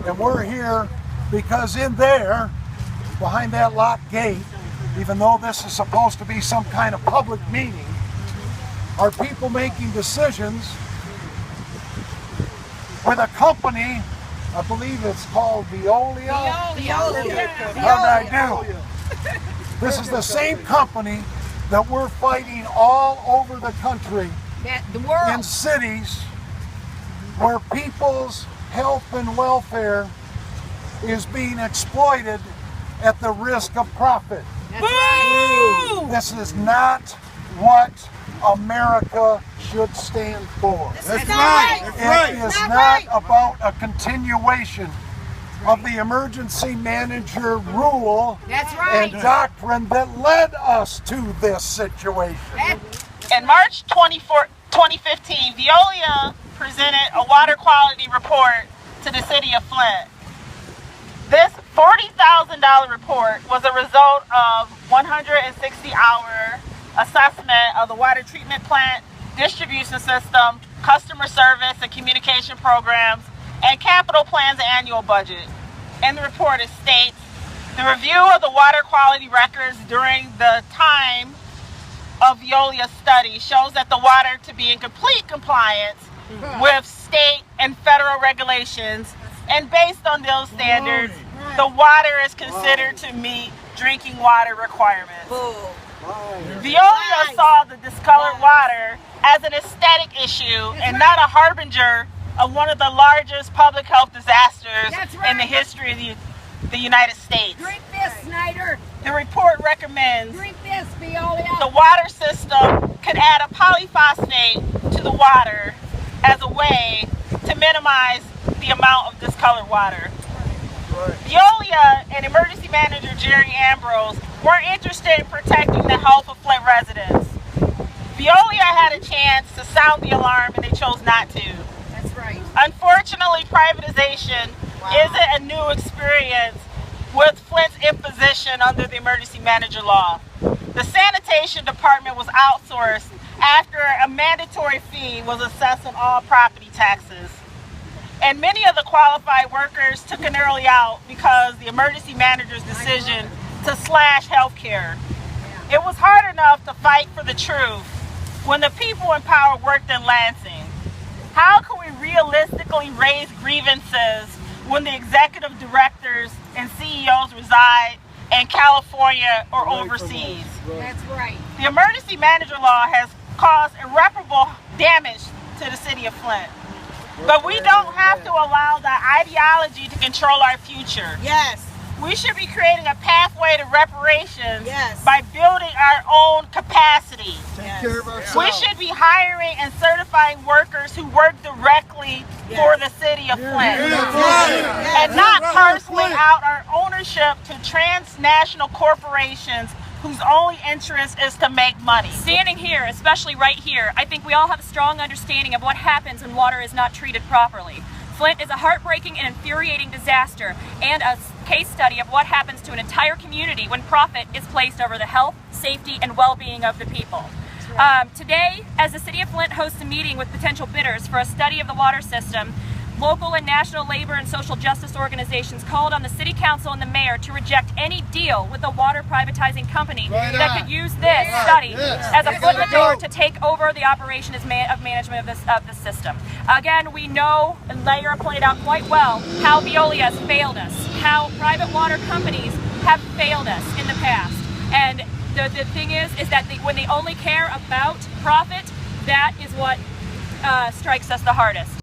And we're here because in there, behind that locked gate, even though this is supposed to be some kind of public meeting, are people making decisions with a company, I believe it's called Veolia. How did I do? This is the same company that we're fighting all over the country, in cities where people's health and welfare is being exploited at the risk of profit. That's right. This is not what America should stand for. That's right. It is not about a continuation of the emergency manager rule and doctrine that led us to this situation. In March 2015, Veolia presented a water quality report to the city of Flint. This $40,000 report was a result of 160-hour assessment of the water treatment plant, distribution system, customer service and communication programs, and capital plans and annual budget. In the report, it states, the review of the water quality records during the time of Veolia's study shows that the water to be in complete compliance with state and federal regulations, and based on those standards, the water is considered to meet drinking water requirements. Veolia saw the discolored water as an aesthetic issue and not a harbinger of one of the largest public health disasters in the history of the United States. Drink this, Snyder. The report recommends Drink this, Veolia. the water system could add a polyphosphate to the water as a way to minimize the amount of discolored water. Veolia and emergency manager Jerry Ambrose weren't interested in protecting the health of Flint residents. Veolia had a chance to sound the alarm and they chose not to. That's right. Unfortunately, privatization isn't a new experience with Flint's imposition under the emergency manager law. The sanitation department was outsourced after a mandatory fee was assessed on all property taxes. And many of the qualified workers took an early out because the emergency manager's decision to slash health care. It was hard enough to fight for the truth when the people in power worked in Lansing. How can we realistically raise grievances when the executive directors and CEOs reside in California or overseas? That's right. The emergency manager law has caused irreparable damage to the city of Flint. But we don't have to allow the ideology to control our future. Yes. We should be creating a pathway to reparations Yes. by building our own capacity. Yes. Care of ourselves. We should be hiring and certifying workers who work directly for the city of Flint. And not parceling out our ownership to transnational corporations whose only interest is to make money. Standing here, especially right here, I think we all have a strong understanding of what happens when water is not treated properly. Flint is a heartbreaking and infuriating disaster and a case study of what happens to an entire community when profit is placed over the health, safety, and well-being of the people. Today, as the City of Flint hosts a meeting with potential bidders for a study of the water system, local and national labor and social justice organizations called on the City Council and the Mayor to reject any deal with a water privatizing company that could use this study as a foot in the door to take over the operation of management of this system. Again, we know, and Mayor pointed out quite well, how Veolia has failed us, how private water companies have failed us in the past. And the thing is that when they only care about profit, that is what strikes us the hardest.